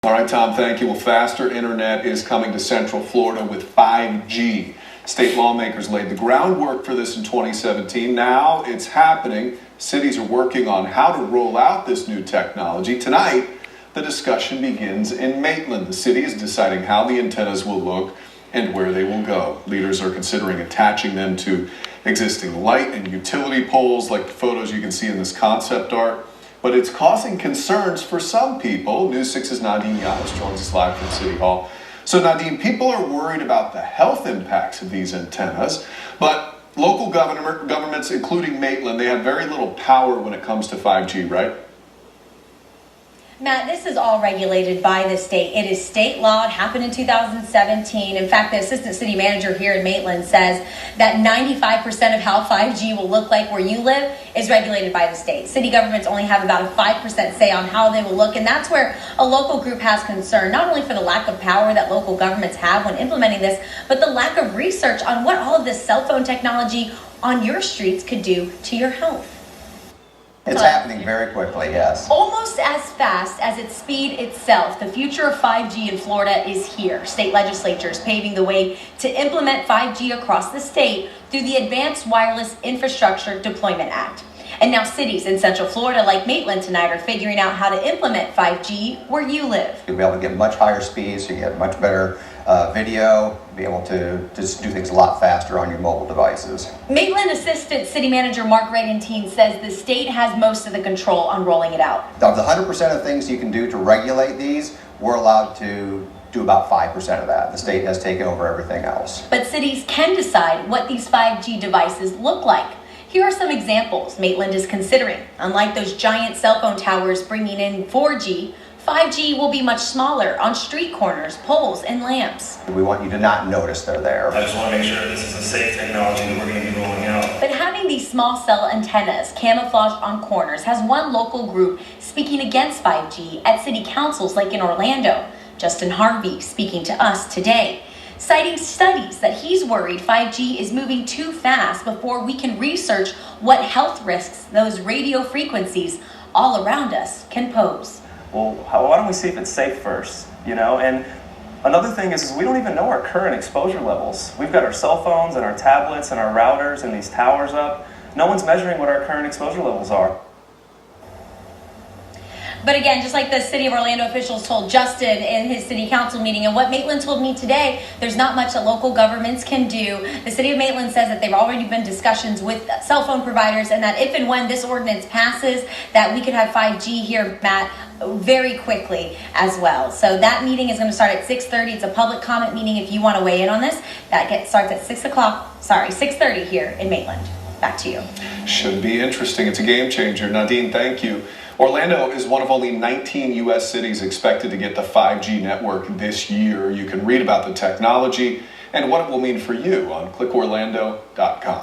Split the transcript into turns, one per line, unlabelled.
All right, Tom, thank you. Well, faster internet is coming to Central Florida with 5G. State lawmakers laid the groundwork for this in 2017. Now it's happening. Cities are working on how to roll out this new technology. Tonight, the discussion begins in Maitland. The city is deciding how the antennas will look and where they will go. Leaders are considering attaching them to existing light and utility poles like the photos you can see in this concept art. But it's causing concerns for some people. News 6's Nadine Yanis joins us live from City Hall. So Nadine, people are worried about the health impacts of these antennas, but local governments, including Maitland, they have very little power when it comes to 5G, right?
Matt, this is all regulated by the state. It is state law. It happened in 2017. In fact, the assistant city manager here in Maitland says that 95% of how 5G will look like where you live is regulated by the state. City governments only have about a 5% say on how they will look, and that's where a local group has concern, not only for the lack of power that local governments have when implementing this, but the lack of research on what all of this cell phone technology on your streets could do to your health.
It's happening very quickly, yes.
Almost as fast as its speed itself, the future of 5G in Florida is here. State legislatures paving the way to implement 5G across the state through the Advanced Wireless Infrastructure Deployment Act. And now cities in Central Florida like Maitland tonight are figuring out how to implement 5G where you live.
You'll be able to get much higher speeds, you get much better video, be able to just do things a lot faster on your mobile devices.
Maitland Assistant City Manager Mark Regentine says the state has most of the control on rolling it out.
Of the 100% of things you can do to regulate these, we're allowed to do about 5% of that. The state has taken over everything else.
But cities can decide what these 5G devices look like. Here are some examples Maitland is considering. Unlike those giant cell phone towers bringing in 4G, 5G will be much smaller on street corners, poles, and lamps.
We want you to not notice they're there.
I just want to make sure this is a safe technology that we're going to be rolling out.
But having these small cell antennas camouflaged on corners has one local group speaking against 5G at city councils like in Orlando. Justin Harvey speaking to us today, citing studies that he's worried 5G is moving too fast before we can research what health risks those radio frequencies all around us can pose.
Well, why don't we see if it's safe first, you know? And another thing is we don't even know our current exposure levels. We've got our cell phones and our tablets and our routers and these towers up. No one's measuring what our current exposure levels are.
But again, just like the city of Orlando officials told Justin in his city council meeting, and what Maitland told me today, there's not much that local governments can do. The city of Maitland says that they've already been discussions with cell phone providers, and that if and when this ordinance passes, that we could have 5G here, Matt, very quickly as well. So that meeting is going to start at 6:30. It's a public comment meeting if you want to weigh in on this. That starts at 6:30 here in Maitland. Back to you.
Should be interesting. It's a game changer. Nadine, thank you. Orlando is one of only 19 U.S. cities expected to get the 5G network this year. You can read about the technology and what it will mean for you on clickorlando.com.